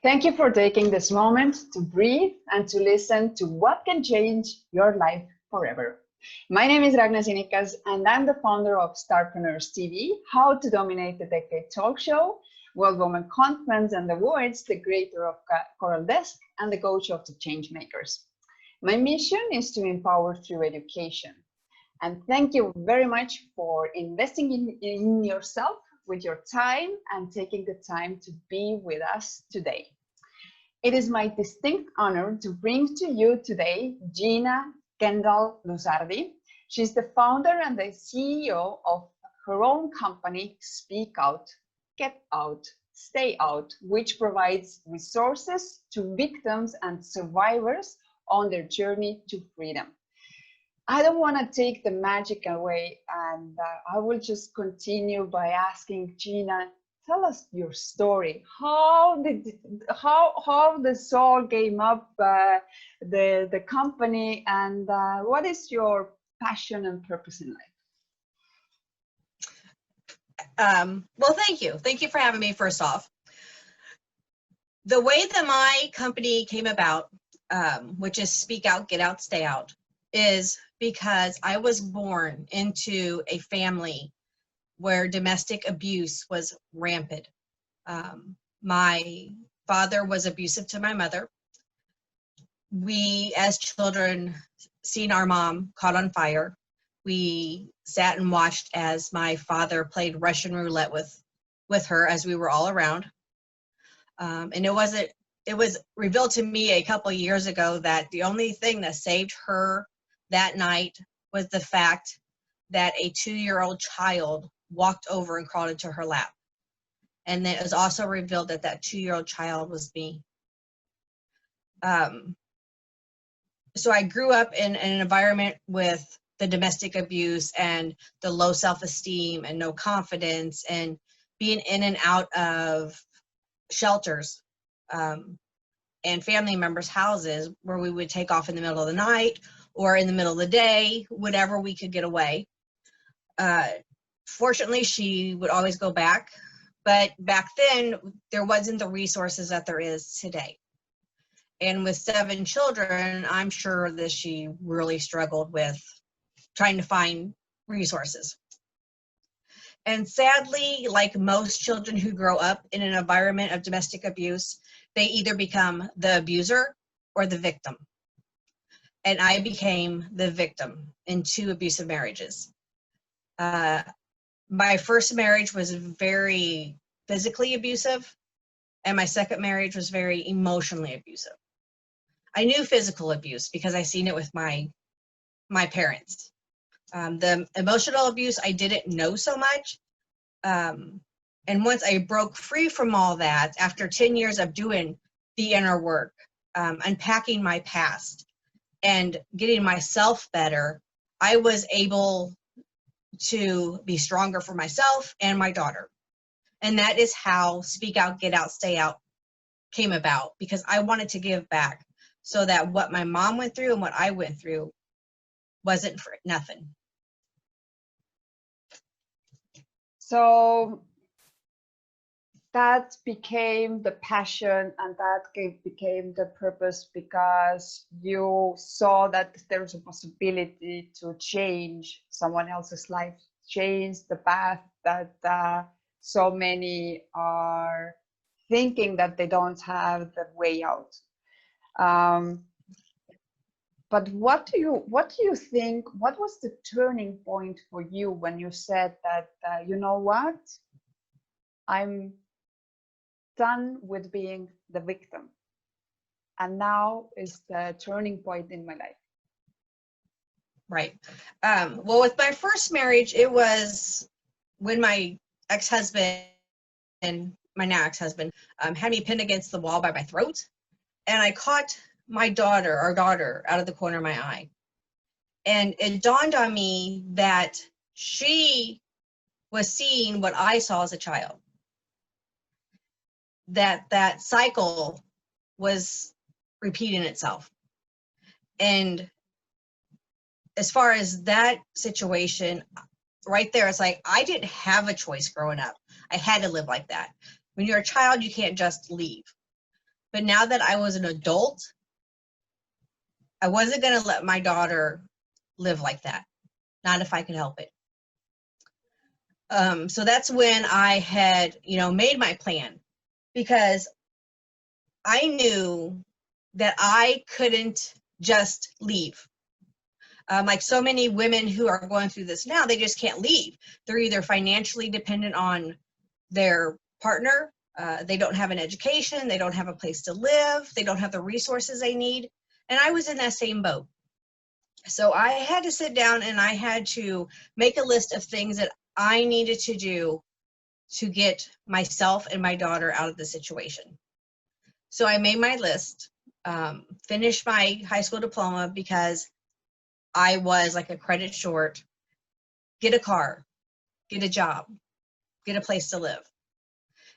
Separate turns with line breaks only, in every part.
Thank you for taking this moment to breathe and to listen to what can change your life forever. My name is Ragne Sinikas, and I'm the founder of Starpreneurs TV, How to Dominate the Decade talk show, World Women Conference and Awards, the creator of Coral Desk, and the coach of the change makers. My mission is to empower through education. And thank you very much for investing in yourself with your time and taking the time to be with us today. It is my distinct honor to bring to you today Gina Kendall. She's the founder and the CEO of her own company, Speak Out, Get Out, Stay Out, which provides resources to victims and survivors on their journey to freedom. I don't want to take the magic away, and I will just continue by asking Gina, tell us your story. How the soul came up, the company, and what is your passion and purpose in life?
Well, thank you. Thank you for having me, first off. The way that my company came about, which is Speak Out, Get Out, Stay Out, is because I was born into a family where domestic abuse was rampant. My father was abusive to my mother. We, as children, seen our mom caught on fire. We sat and watched as my father played Russian roulette with her as we were all around. And it was revealed to me a couple of years ago that the only thing that saved her that night was the fact that a 2-year-old child walked over and crawled into her lap. And then it was also revealed that that 2-year-old child was me. So I grew up in an environment with the domestic abuse and the low self-esteem and no confidence, and being in and out of shelters and family members' houses where we would take off in the middle of the night or in the middle of the day, whatever we could get away. Fortunately, she would always go back, but back then there wasn't the resources that there is today. And with 7 children, I'm sure that she really struggled with trying to find resources. And sadly, like most children who grow up in an environment of domestic abuse, they either become the abuser or the victim. And I became the victim in 2 abusive marriages. My first marriage was very physically abusive, and my second marriage was very emotionally abusive. I knew physical abuse because I seen it with my parents. The emotional abuse, I didn't know so much. And once I broke free from all that, after 10 years of doing the inner work, unpacking my past, and getting myself better, I was able to be stronger for myself and my daughter. And that is how Speak Out, Get Out, Stay Out came about, because I wanted to give back so that what my mom went through and what I went through wasn't for nothing.
So that became the passion, and that became the purpose because you saw that there's a possibility to change someone else's life, change the path that so many are thinking that they don't have the way out. But what do you think, what was the turning point for you when you said that, you know what, I'm done with being the victim, and now is the turning point in my life?
Right. Well, with my first marriage, it was when my ex-husband, my now ex-husband, had me pinned against the wall by my throat, and I caught our daughter, out of the corner of my eye. And it dawned on me that she was seeing what I saw as a child. That cycle was repeating itself. And as far as that situation, right there, it's like, I didn't have a choice growing up. I had to live like that. When you're a child, you can't just leave. But now that I was an adult, I wasn't going to let my daughter live like that. Not if I could help it. So that's when I had, made my plan, because I knew that I couldn't just leave. Like so many women who are going through this now, they just can't leave. They're either financially dependent on their partner, they don't have an education, they don't have a place to live, they don't have the resources they need. And I was in that same boat. So I had to sit down and I had to make a list of things that I needed to do to get myself and my daughter out of the situation. So I made my list, finished my high school diploma because I was like a credit short, get a car, get a job, get a place to live.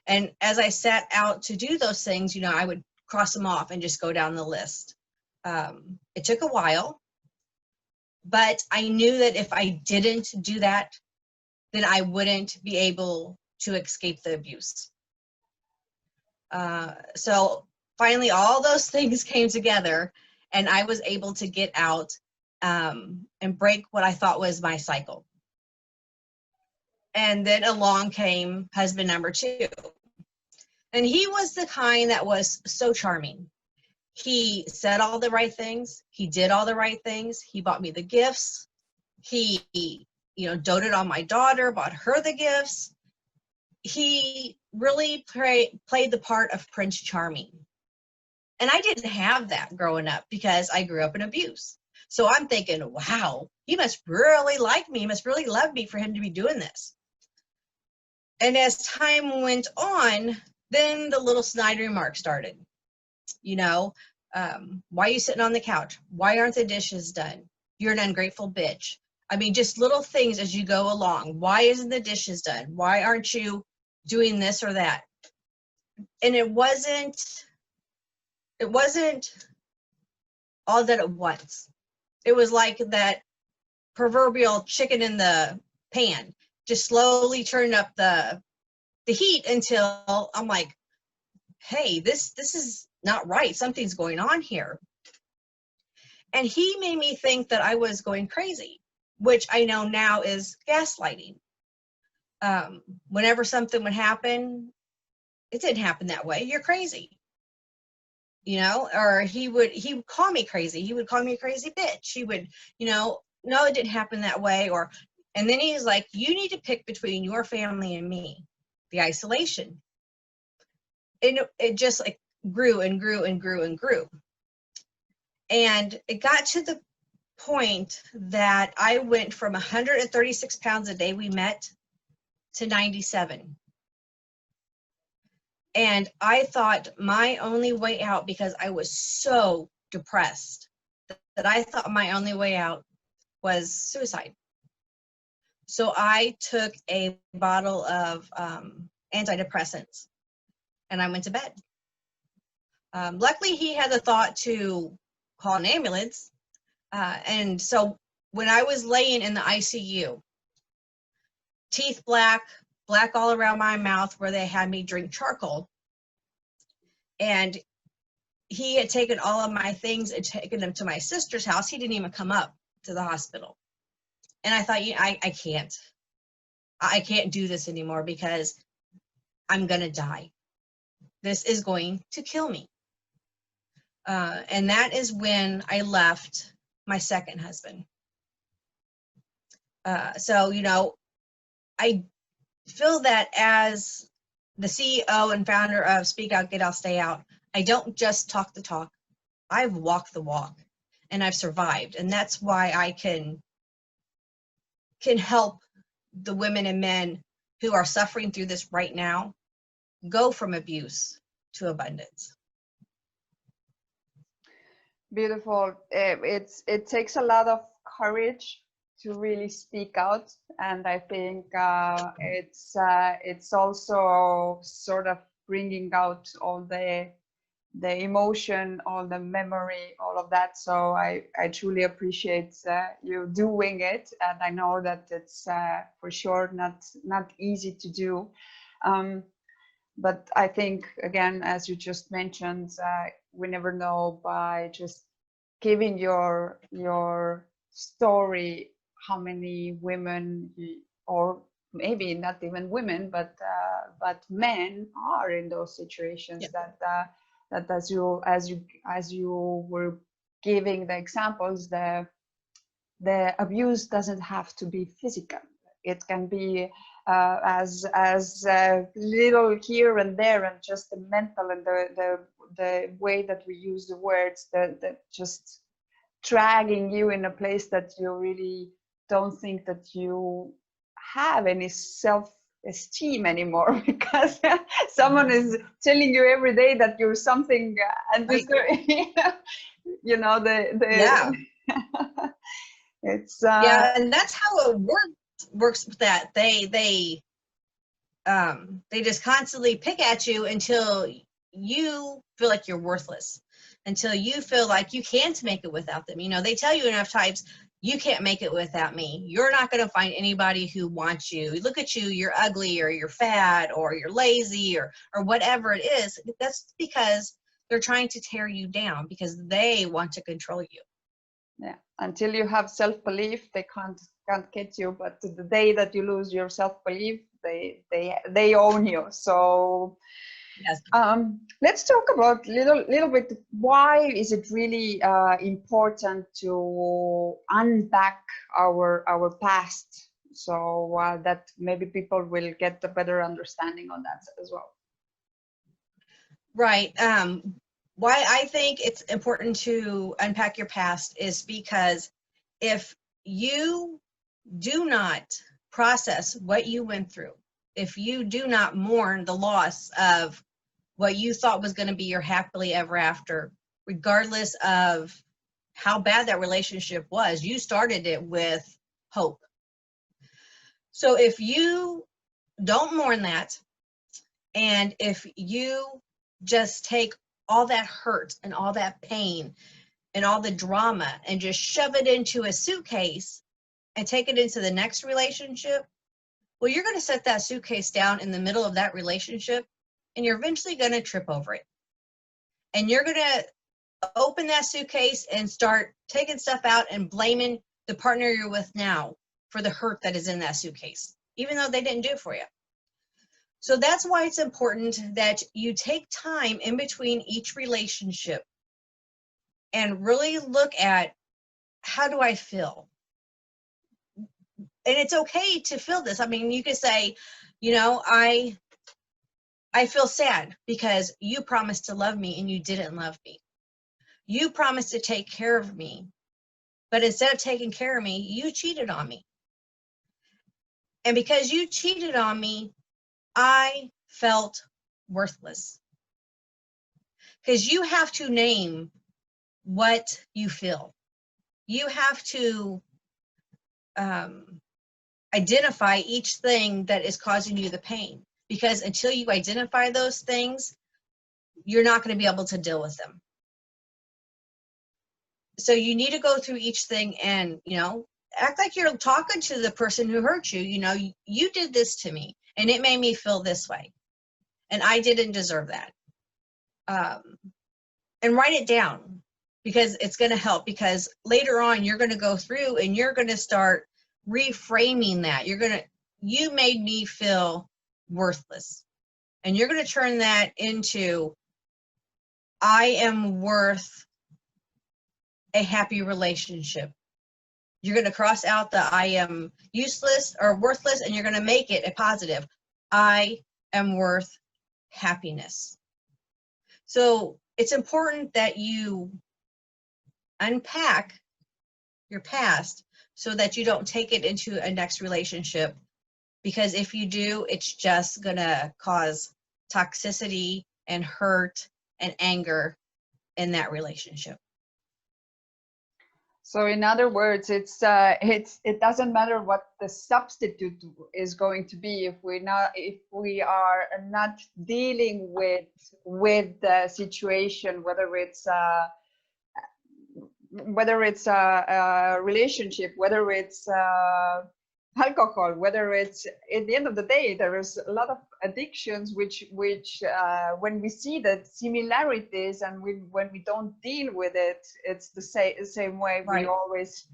And as I set out to do those things, I would cross them off and just go down the list. It took a while, but I knew that if I didn't do that, then I wouldn't be able to escape the abuse. So finally, all those things came together and I was able to get out and break what I thought was my cycle. And then along came husband number 2. And he was the kind that was so charming. He said all the right things. He did all the right things. He bought me the gifts. He, doted on my daughter, bought her the gifts. He really played the part of Prince Charming. And I didn't have that growing up because I grew up in abuse. So I'm thinking, wow, he must really like me. He must really love me for him to be doing this. And as time went on, then the little snide remarks started. Why are you sitting on the couch? Why aren't the dishes done? You're an ungrateful bitch. I mean, just little things as you go along. Why isn't the dishes done? Why aren't you doing this or that? And it wasn't all that at once. It was like that proverbial chicken in the pan, just slowly turn up the heat until I'm like, hey, this is not right. Something's going on here. And he made me think that I was going crazy, which I know now is gaslighting. Whenever something would happen, it didn't happen that way. You're crazy. Or he would call me crazy. He would call me a crazy bitch. He would, no, it didn't happen that way. And then he's like, you need to pick between your family and me, the isolation. And it just like grew and grew and grew and grew. And it got to the point that I went from 136 pounds a day we met to 97. And I thought my only way out, because I was so depressed, that I thought my only way out was suicide. So I took a bottle of antidepressants and I went to bed. Luckily, he had the thought to call an ambulance. And so when I was laying in the ICU, teeth black all around my mouth where they had me drink charcoal. And he had taken all of my things and taken them to my sister's house. He didn't even come up to the hospital. And I thought, I can't do this anymore because I'm going to die. This is going to kill me. And that is when I left my second husband. So, I feel that as the CEO and founder of Speak Out, Get Out, Stay Out, I don't just talk the talk. I've walked the walk and I've survived. And that's why I can help the women and men who are suffering through this right now go from abuse to abundance.
Beautiful. It takes a lot of courage to really speak out, and I think it's also sort of bringing out all the emotion, all the memory, all of that. So I truly appreciate you doing it, and I know that it's for sure not easy to do. But I think, again, as you just mentioned, we never know by just giving your story how many women or maybe not even women, but men are in those situations.
Yeah.
That as you were giving the examples, the abuse doesn't have to be physical. It can be as little here and there, and just the mental and the way that we use the words, that just dragging you in a place that you really don't think that you have any self-esteem anymore, because someone is telling you every day that you're something, and this, you know,
Yeah.
it's
Yeah, and that's how it works with that. They just constantly pick at you until you feel like you're worthless, until you feel like you can't make it without them. You know, they tell you enough times, you can't make it without me. You're not going to find anybody who wants you. Look at you, you're ugly, or you're fat, or you're lazy, or whatever it is. That's because they're trying to tear you down, because they want to control you.
Yeah, until you have self-belief, they can't get you. But the day that you lose your self-belief, they own you. So
Yes.
let's talk about little bit, why is it really important to unpack our past, so that maybe people will get a better understanding on that as well.
Right. Why I think it's important to unpack your past is because if you do not process what you went through, if you do not mourn the loss of what you thought was going to be your happily ever after, regardless of how bad that relationship was, you started it with hope. So if you don't mourn that, and if you just take all that hurt and all that pain and all the drama and just shove it into a suitcase and take it into the next relationship, well, you're going to set that suitcase down in the middle of that relationship, and you're eventually going to trip over it. And you're going to open that suitcase and start taking stuff out and blaming the partner you're with now for the hurt that is in that suitcase, even though they didn't do it for you. So that's why it's important that you take time in between each relationship and really look at, how do I feel? And it's okay to feel this. I mean, you could say, you know, I feel sad because you promised to love me and you didn't love me. You promised to take care of me, but instead of taking care of me, you cheated on me. And because you cheated on me, I felt worthless. Because you have to name what you feel. You have to identify each thing that is causing you the pain. Because until you identify those things, you're not going to be able to deal with them. So you need to go through each thing and, you know, act like you're talking to the person who hurt you. You know, you did this to me and it made me feel this way. And I didn't deserve that. And write it down, because it's going to help, because later on you're going to go through and you're going to start reframing that. You made me feel worthless. And you're going to turn that into, I am worth a happy relationship. You're going to cross out the I am useless or worthless, and you're going to make it a positive. I am worth happiness. So it's important that you unpack your past so that you don't take it into a next relationship, because if you do, it's just going to cause toxicity and hurt and anger in that relationship.
So in other words, it doesn't matter what the substitute is going to be if we are not dealing with the situation, whether it's a relationship, whether it's alcohol, whether it's at the end of the day, there is a lot of addictions which when we see the similarities and when we don't deal with it, it's the same way.
Right.
We always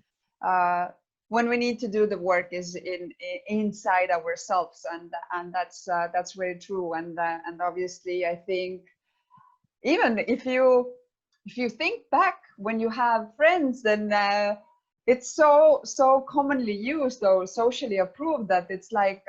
when we need to do the work is inside ourselves, and that's very true. And obviously I think even if you think back when you have friends, then it's so commonly used or socially approved that it's like,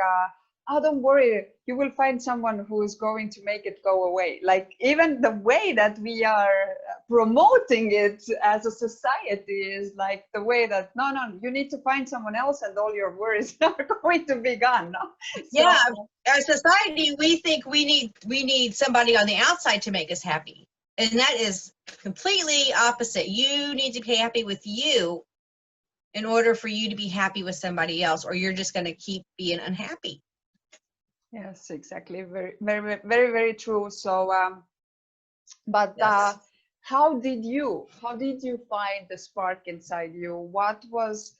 oh, don't worry, you will find someone who is going to make it go away. Like even the way that we are promoting it as a society is like the way that no, you need to find someone else and all your worries are going to be gone. No?
Yeah, as society, we think we need somebody on the outside to make us happy, and that is completely opposite. You need to be happy with you in order for you to be happy with somebody else, or you're just going to keep being unhappy.
Yes, exactly. Very, very, very, very true. So, but
Yes.
how did you find the spark inside you? What was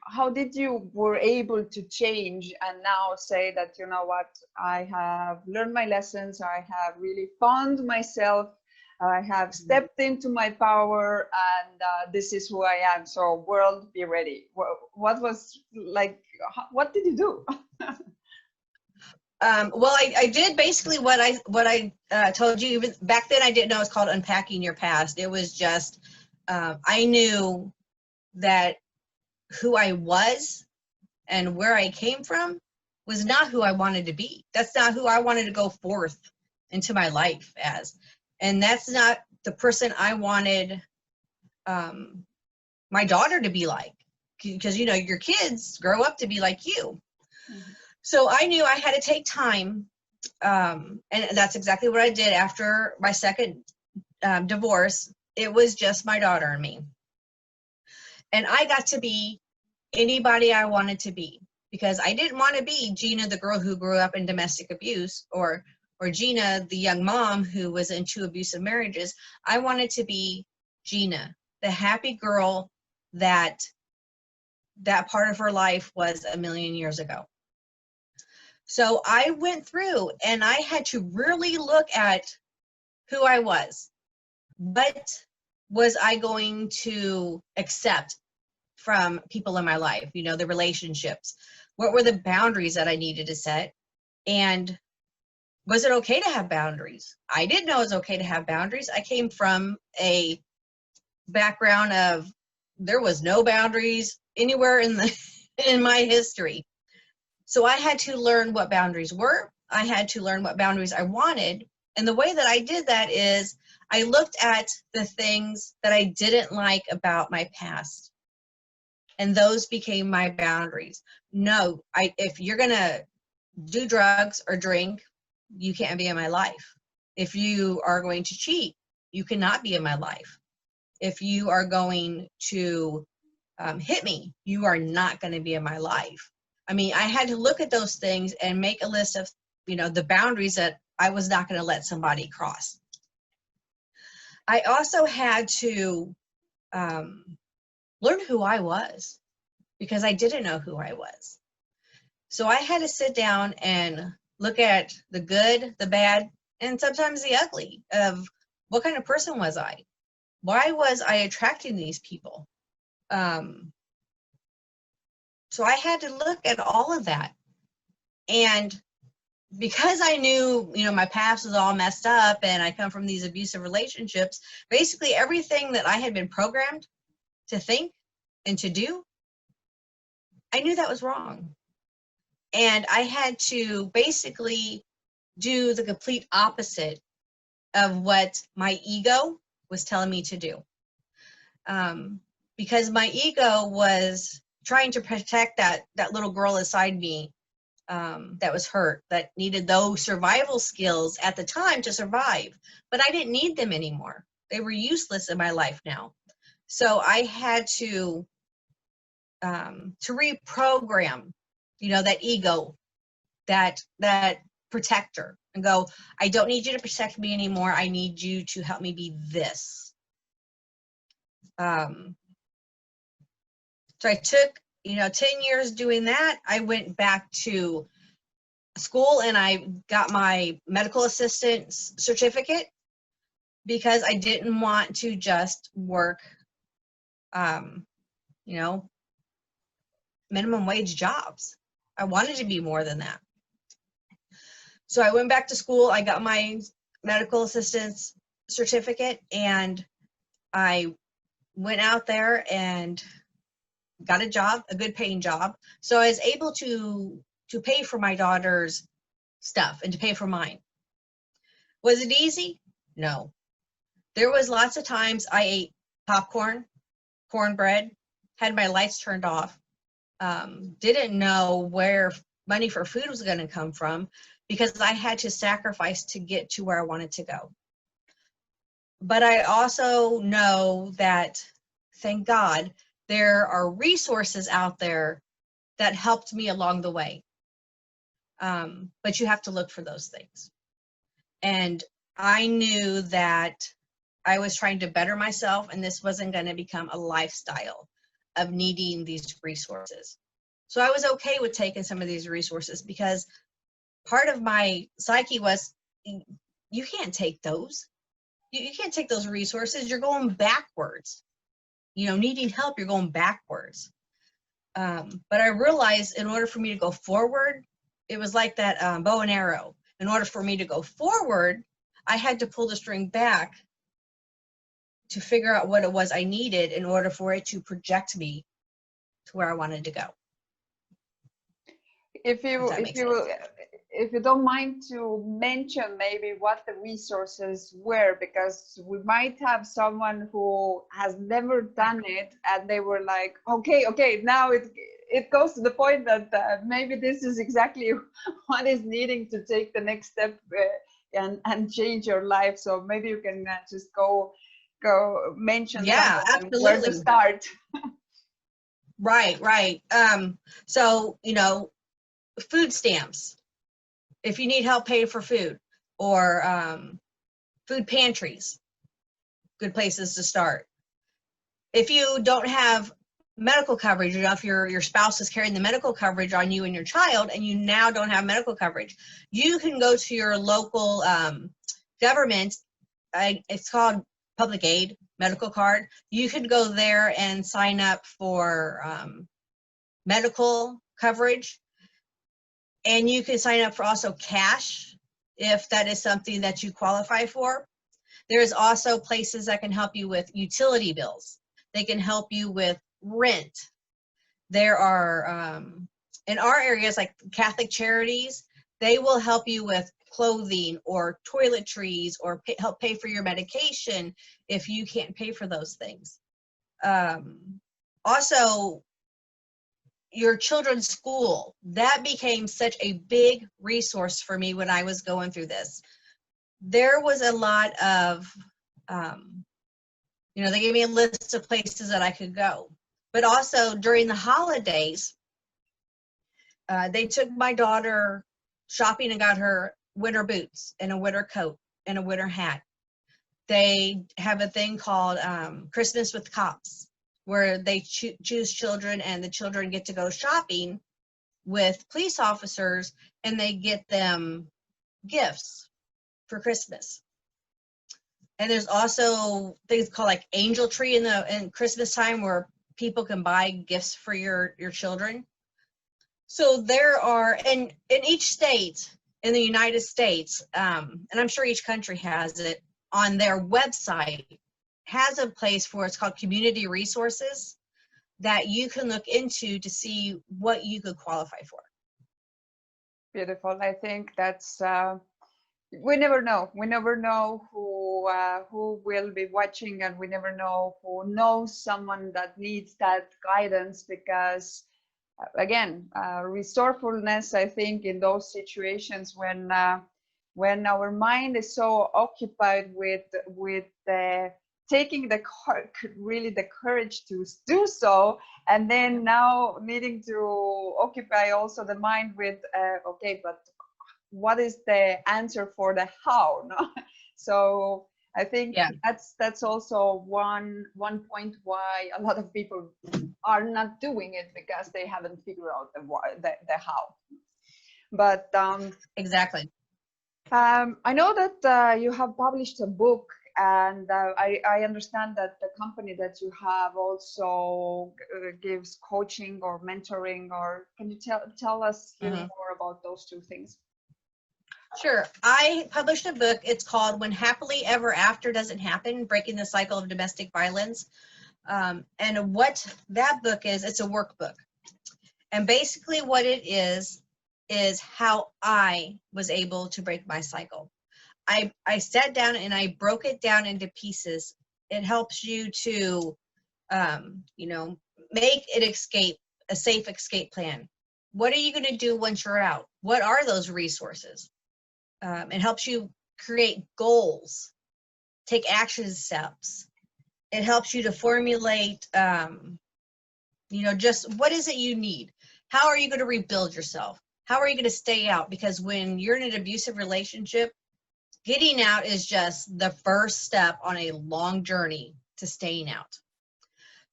how did you were able to change and now say that, you know what, I have learned my lessons, I have really found myself, I have stepped into my power, and this is who I am. So world, be ready. What was like, what did you do?
Well, I did basically what I told you. Even back then, I didn't know it's called unpacking your past. It was just I knew that who I was and where I came from was not who I wanted to be. That's not who I wanted to go forth into my life as, and that's not the person I wanted my daughter to be like. Because you know your kids grow up to be like you. Mm-hmm. So I knew I had to take time, and that's exactly what I did after my second divorce. It was just my daughter and me. And I got to be anybody I wanted to be, because I didn't want to be Gina, the girl who grew up in domestic abuse, or Gina, the young mom who was in 2 abusive marriages. I wanted to be Gina, the happy girl that part of her life was a million years ago. So I went through and I had to really look at who I was. What was I going to accept from people in my life? You know, the relationships. What were the boundaries that I needed to set? And was it okay to have boundaries? I didn't know it was okay to have boundaries. I came from a background of there was no boundaries anywhere in my history. So I had to learn what boundaries were. I had to learn what boundaries I wanted. And the way that I did that is I looked at the things that I didn't like about my past. And those became my boundaries. No, if you're going to do drugs or drink, you can't be in my life. If you are going to cheat, you cannot be in my life. If you are going to hit me, you are not going to be in my life. I mean, I had to look at those things and make a list of, you know, the boundaries that I was not going to let somebody cross. I also had to learn who I was, because I didn't know who I was. So I had to sit down and look at the good, the bad, and sometimes the ugly of what kind of person was I? Why was I attracting these people? So I had to look at all of that. And because I knew, you know, my past was all messed up and I come from these abusive relationships, basically everything that I had been programmed to think and to do, I knew that was wrong. And I had to basically do the complete opposite of what my ego was telling me to do. Because my ego was trying to protect that little girl inside me that was hurt, that needed those survival skills at the time to survive. But I didn't need them anymore. They were useless in my life now. So I had to reprogram, you know, that ego, that protector, and go, I don't need you to protect me anymore. I need you to help me be this. So I took 10 years doing that, I went back to school and I got my medical assistant certificate because I didn't want to just work, minimum wage jobs. I wanted to be more than that. So I went back to school, I got my medical assistant's certificate, and I went out there and got a job, a good paying job. So I was able to pay for my daughter's stuff and to pay for mine. Was it easy? No. There was lots of times I ate popcorn, cornbread, had my lights turned off, didn't know where money for food was going to come from because I had to sacrifice to get to where I wanted to go. But I also know that, thank God, there are resources out there that helped me along the way. But you have to look for those things. And I knew that I was trying to better myself, and this wasn't going to become a lifestyle of needing these resources. So I was okay with taking some of these resources because part of my psyche was, you can't take those. You can't take those resources. You're going backwards. Needing help, you're going backwards. But I realized in order for me to go forward, it was like that bow and arrow. In order for me to go forward, I had to pull the string back to figure out what it was I needed in order for it to project me to where I wanted to go.
If you don't mind to mention maybe what the resources were, because we might have someone who has never done it and they were like, okay, now it goes to the point that maybe this is exactly what is needing to take the next step and change your life. So maybe you can just go mention where to start.
Right. So, food stamps, if you need help paying for food, or food pantries, good places to start. If you don't have medical coverage, if your spouse is carrying the medical coverage on you and your child, and you now don't have medical coverage, you can go to your local government. It's called public aid medical card. You could go there and sign up for medical coverage. And you can sign up for also cash if that is something that you qualify for. There's also places that can help you with utility bills. They can help you with rent. There are, in our areas, like Catholic Charities, they will help you with clothing or toiletries or help pay for your medication if you can't pay for those things. Also, your children's school, that became such a big resource for me when I was going through this. There was a lot of, they gave me a list of places that I could go. But also during the holidays, they took my daughter shopping and got her winter boots and a winter coat and a winter hat. They have a thing called Christmas with Cops, where they choose children, and the children get to go shopping with police officers, and they get them gifts for Christmas. And there's also things called like Angel Tree in Christmas time, where people can buy gifts for your children. So there are, and in each state in the United States, and I'm sure each country has it on their website, has a place for, it's called community resources, that you can look into to see what you could qualify for.
Beautiful. I think that's, we never know. We never know who will be watching, and we never know who knows someone that needs that guidance, because again, resourcefulness, I think, in those situations when our mind is so occupied with taking the courage to do so, and then now needing to occupy also the mind with okay, but what is the answer for the how? No? So I think
Yeah,
that's also one point why a lot of people are not doing it, because they haven't figured out the why, the how. But
exactly.
I know that you have published a book, and I understand that the company that you have also gives coaching or mentoring. Or can you tell us here
Mhm.
more about those two things?
Sure. I published a book. It's called When Happily Ever After Doesn't Happen, Breaking the Cycle of Domestic Violence. And what that book is, it's a workbook. And basically what it is how I was able to break my cycle. I sat down and I broke it down into pieces. It helps you to, you know, make it escape, a safe escape plan. What are you going to do once you're out? What are those resources? It helps you create goals, take action steps. It helps you to formulate, you know, just what is it you need? How are you going to rebuild yourself? How are you going to stay out? Because when you're in an abusive relationship, getting out is just the first step on a long journey to staying out.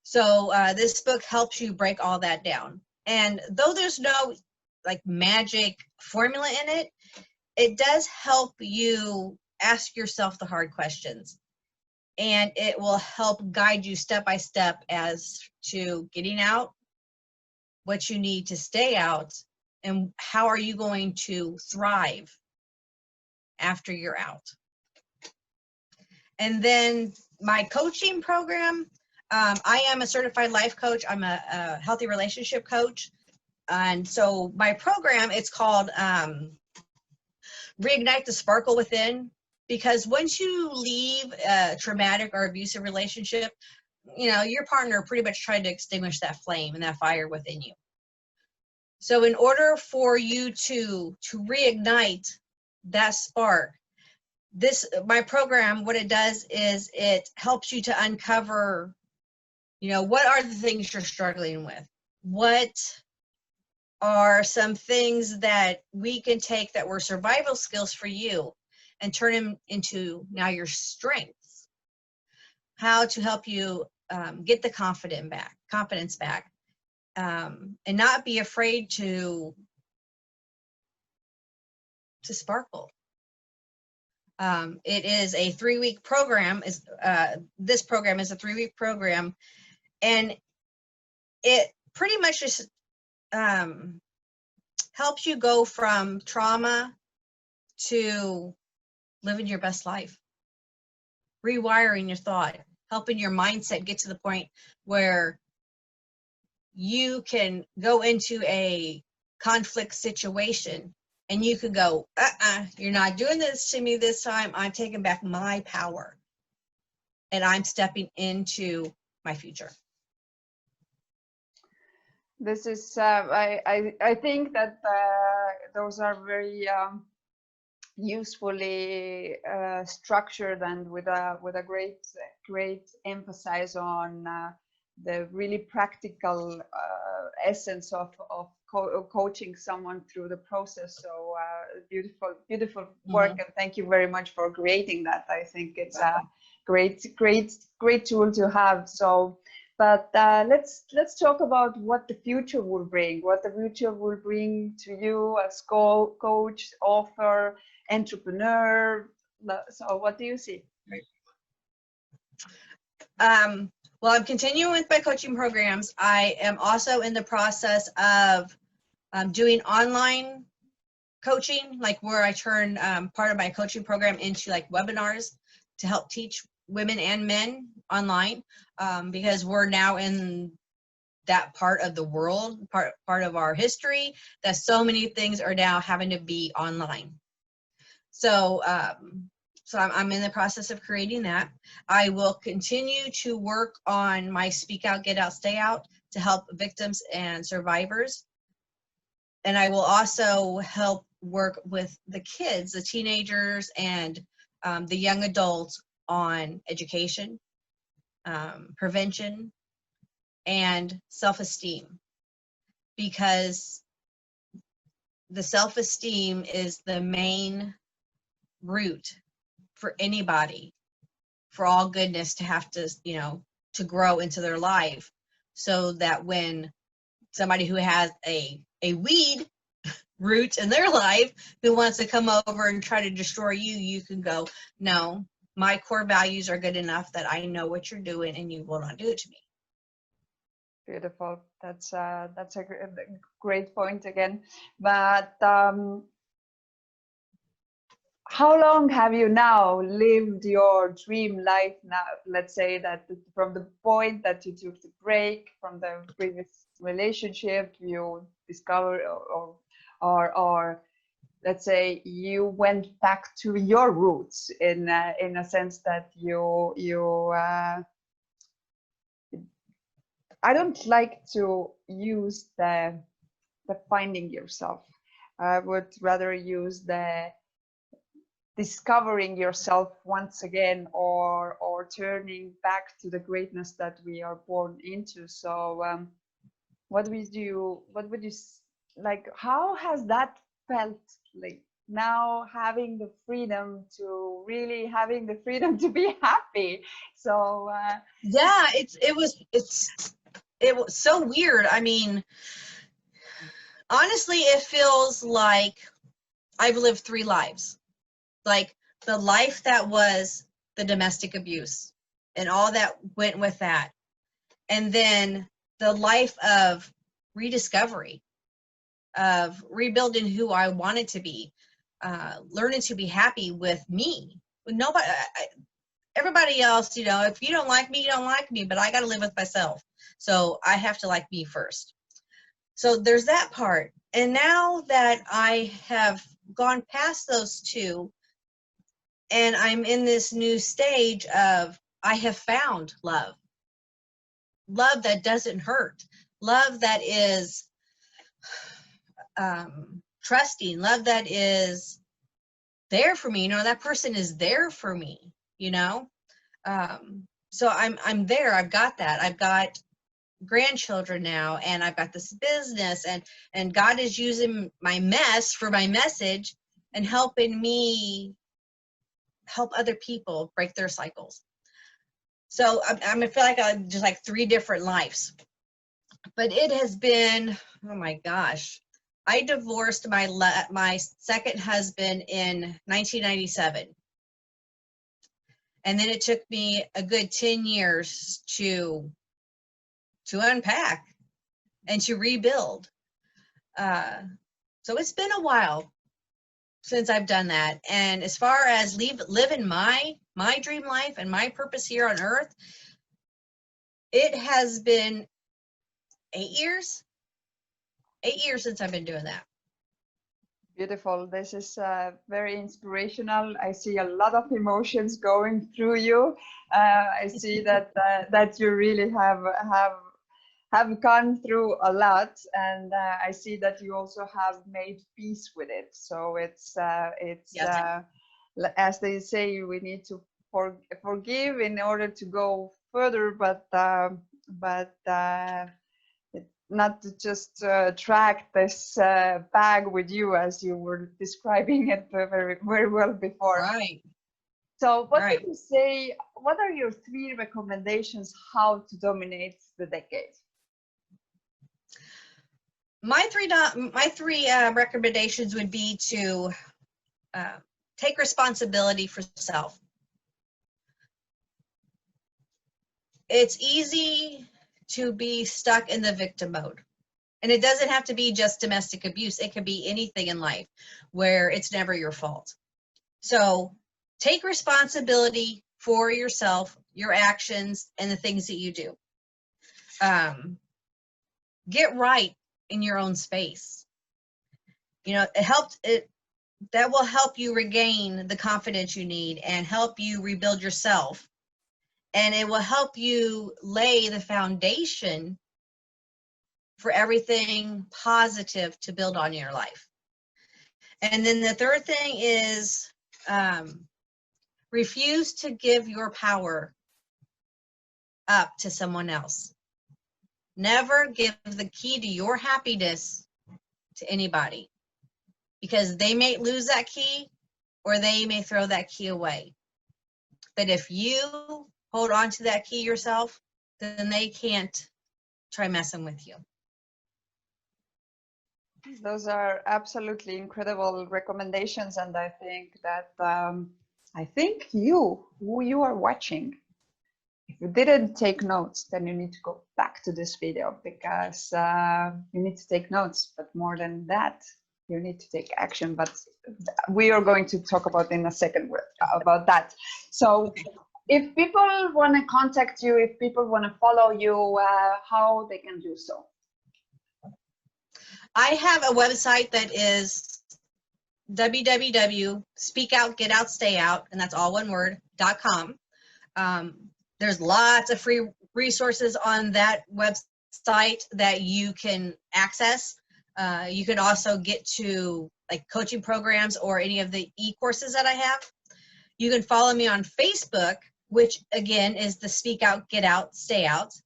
So this book helps you break all that down. And though there's no like magic formula in it, it does help you ask yourself the hard questions. And it will help guide you step by step as to getting out, what you need to stay out, and how are you going to thrive after you're out. And then my coaching program, I am a certified life coach. I'm a healthy relationship coach. And so my program, it's called Reignite the Sparkle Within, because once you leave a traumatic or abusive relationship, you know, your partner pretty much tried to extinguish that flame and that fire within you. So in order for you to reignite that spark, my program, what it does is it helps you to uncover, you know, what are the things you're struggling with? What are some things that we can take that were survival skills for you and turn them into now your strengths? How to help you get the confidence back, and not be afraid to sparkle. It is a 3-week program. This program is a 3-week program, and it pretty much just helps you go from trauma to living your best life, rewiring your thought, helping your mindset get to the point where you can go into a conflict situation and you can go, you're not doing this to me this time. I'm taking back my power and I'm stepping into my future.
This is I think that those are very usefully structured, and with a great emphasis on the really practical essence of coaching someone through the process. So beautiful work, and thank you very much for creating that. I think it's a great tool to have. So, but let's talk about what the future will bring. What the future will bring to you as coach, author, entrepreneur. So, what do you see?
Well, I'm continuing with my coaching programs. I am also in the process of doing online coaching, like where I turn part of my coaching program into like webinars to help teach women and men online, because we're now in that part of the world, part of our history, that so many things are now having to be online. So so I'm in the process of creating that. I will continue to work on my Speak Out, Get Out, Stay Out to help victims and survivors. And I will also help work with the kids, the teenagers, and the young adults on education, prevention, and self-esteem. Because the self-esteem is the main root for anybody for all goodness to have to, you know, to grow into their life, so that when somebody who has a weed root in their life who wants to come over and try to destroy you, you can go, no, my core values are good enough that I know what you're doing and you will not do it to me.
Beautiful. That's a great point again. But how long have you now lived your dream life now? Let's say that from the point that you took the break from the previous relationship, you discovered, or let's say you went back to your roots in a sense that you I don't like to use the finding yourself. I would rather use the discovering yourself once again, or turning back to the greatness that we are born into. So what would you like, how has that felt, like now having the freedom to really having the freedom to be happy? So
yeah, it was so weird. I mean, honestly, it feels like I've lived 3 lives. Like the life that was the domestic abuse and all that went with that. And then the life of rediscovery, of rebuilding who I wanted to be, learning to be happy with me. Nobody, everybody else, you know, if you don't like me, you don't like me, but I got to live with myself. So I have to like me first. So there's that part. And now that I have gone past those 2, and I'm in this new stage of, I have found love. Love that doesn't hurt. Love that is trusting. Love that is there for me. You know, that person is there for me, you know? So I'm there. I've got that. I've got grandchildren now, and I've got this business, and God is using my mess for my message and helping me help other people break their cycles. So I feel like I'm just like 3 different lives. But it has been, oh my gosh, I divorced my second husband in 1997. And then it took me a good 10 years to unpack and to rebuild. So it's been a while since I've done that. And as far as living my dream life and my purpose here on earth, it has been 8 years. 8 years since I've been doing that.
beautiful. This is very inspirational. I see a lot of emotions going through you. I see that that you really have gone through a lot, and I see that you also have made peace with it. So it's
Yes.
as they say, we need to forgive in order to go further, but not to just track this bag with you, as you were describing it very, very well before.
Right.
So what
Right.
would you say, what are your 3 recommendations how to dominate the decade?
My three recommendations would be to take responsibility for self. It's easy to be stuck in the victim mode. And it doesn't have to be just domestic abuse. It can be anything in life where it's never your fault. So take responsibility for yourself, your actions, and the things that you do. Get right in your own space. You know, that will help you regain the confidence you need and help you rebuild yourself. And it will help you lay the foundation for everything positive to build on in your life. And then the third thing is refuse to give your power up to someone else. Never give the key to your happiness to anybody, because they may lose that key or they may throw that key away. that if you hold on to that key yourself, then they can't try messing with you.
Those are absolutely incredible recommendations, and I think that who you are watching, if you didn't take notes, then you need to go back to this video, because you need to take notes. But more than that, you need to take action. But we are going to talk about in a second about that. So if people want to contact you, if people want to follow you, how they can do so?
I have a website that is www.speakoutgetoutstayout, and that's all one word, .com. There's lots of free resources on that website that you can access. You can also get to like coaching programs or any of the e-courses that I have. You can follow me on Facebook, which again is the Speak Out, Get Out, Stay Out.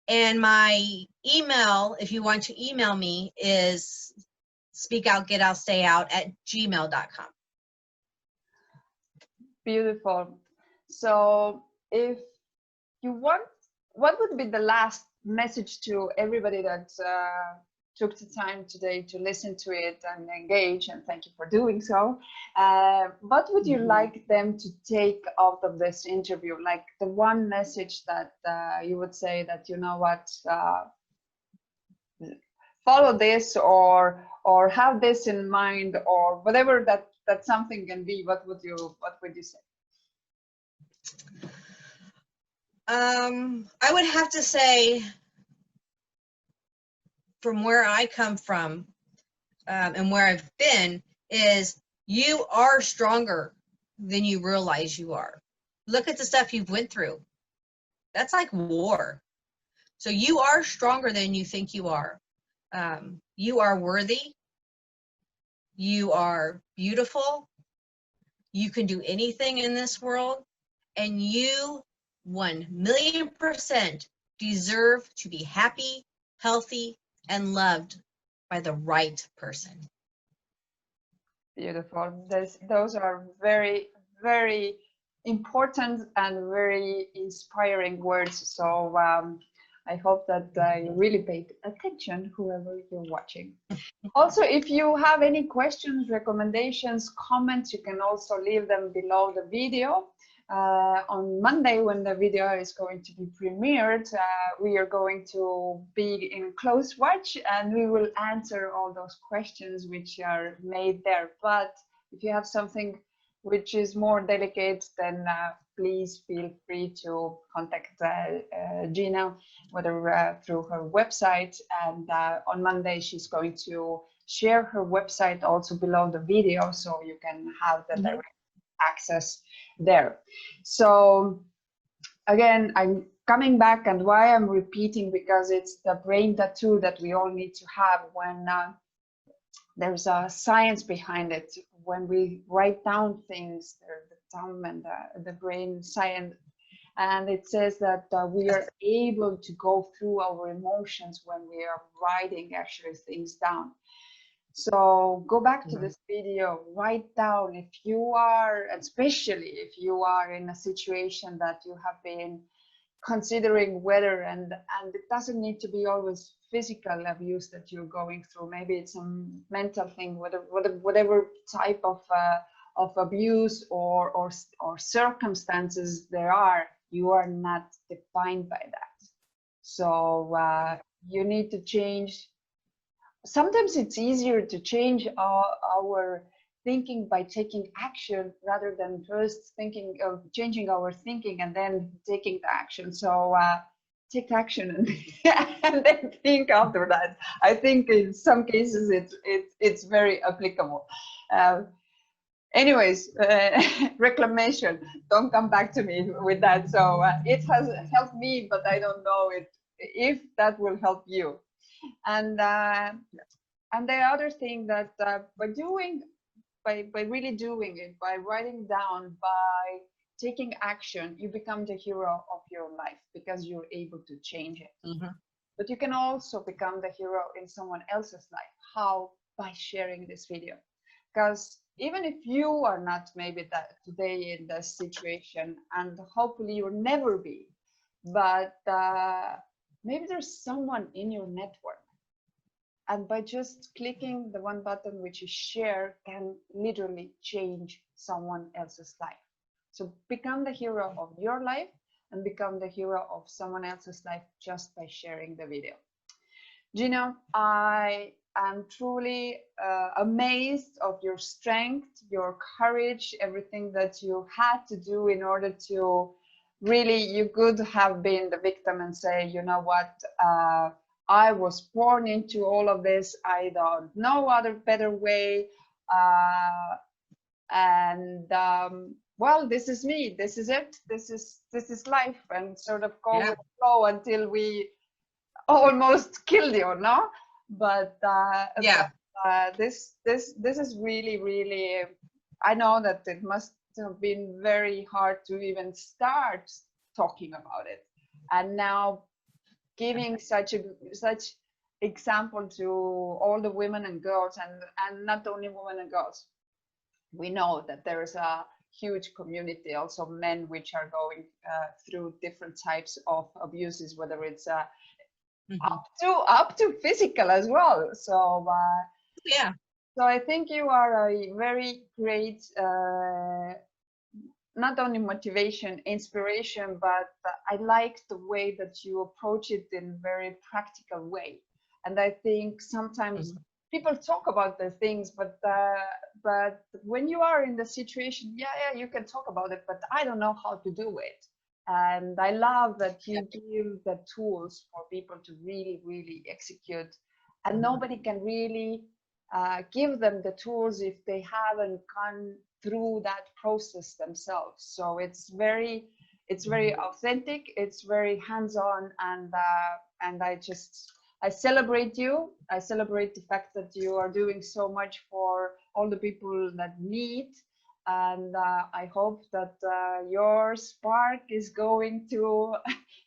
And my email, if you want to email me, is speakoutgetoutstayout@gmail.com.
Beautiful. So if you want, what would be the last message to everybody that took the time today to listen to it and engage, and thank you for doing so. What would you like them to take out of this interview? Like the one message that you would say that, you know what, follow this, or have this in mind, or whatever that something can be. What would you say?
I would have to say, from where I come from and where I've been, is you are stronger than you realize you are. Look at the stuff you've went through. That's like war. So you are stronger than you think you are. You are worthy. You are beautiful. You can do anything in this world, and you 1,000,000% deserve to be happy, healthy, and loved by the right person.
Beautiful. Those are very, very important and very inspiring words. So I hope that you really paid attention, whoever you're watching. Also, if you have any questions, recommendations, comments, you can also leave them below the video. On Monday, when the video is going to be premiered, we are going to be in close watch, and we will answer all those questions which are made there. But if you have something which is more delicate, then please feel free to contact Gina, whether through her website. And on Monday, she's going to share her website also below the video, so you can have the direct access there. So again, I'm coming back, and why I'm repeating, because it's the brain tattoo that we all need to have when there's a science behind it. When we write down things, there's the thumb and the brain science, and it says that we are able to go through our emotions when we are writing actually things down. So go back to this video, write down if you are, especially if you are in a situation that you have been considering whether, and it doesn't need to be always physical abuse that you're going through. Maybe it's some mental thing, whatever type of abuse or circumstances there are, you are not defined by that. So you need to change. Sometimes it's easier to change our thinking by taking action, rather than first thinking of changing our thinking and then taking the action. So take action and then think after that. I think in some cases it's very applicable. Anyways, reclamation, don't come back to me with that. So it has helped me, but I don't know if that will help you. And the other thing that by really doing it, by writing down, by taking action, you become the hero of your life, because you're able to change it. But you can also become the hero in someone else's life. How? By sharing this video. because even if you are not maybe that today in the situation, and hopefully you'll never be, but maybe there's someone in your network, and by just clicking the one button which is share can literally change someone else's life. So become the hero of your life and become the hero of someone else's life just by sharing the video. Gina, I am truly amazed of your strength, your courage, everything that you had to do in order to really, you could have been the victim and say, you know what, I was born into all of this. I don't know other better way. Well, this is me. This is it. This is life, and sort of go with the flow until we almost killed you, no? But this is really. I know that it must have been very hard to even start talking about it, and now giving such example to all the women and girls, and not only women and girls. We know that there is a huge community, also men, which are going through different types of abuses, whether it's up to physical as well. So
yeah.
So I think you are a very great, not only motivation, inspiration, but I like the way that you approach it in a very practical way. And I think sometimes people talk about the things, but when you are in the situation, yeah, you can talk about it, but I don't know how to do it. And I love that you give the tools for people to really execute, and nobody can really give them the tools if they haven't gone through that process themselves. So it's very authentic, it's very hands-on, and I celebrate you. I celebrate the fact that you are doing so much for all the people that need. And I hope that your spark is going to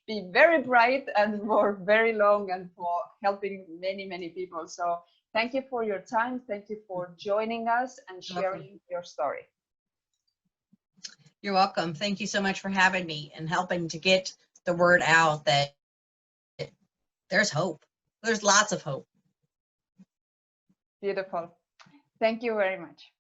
be very bright and for very long, and for helping many people. So thank you for your time. Thank you for joining us and sharing your story.
You're welcome. Thank you so much for having me and helping to get the word out that there's hope. There's lots of hope.
Beautiful. Thank you very much.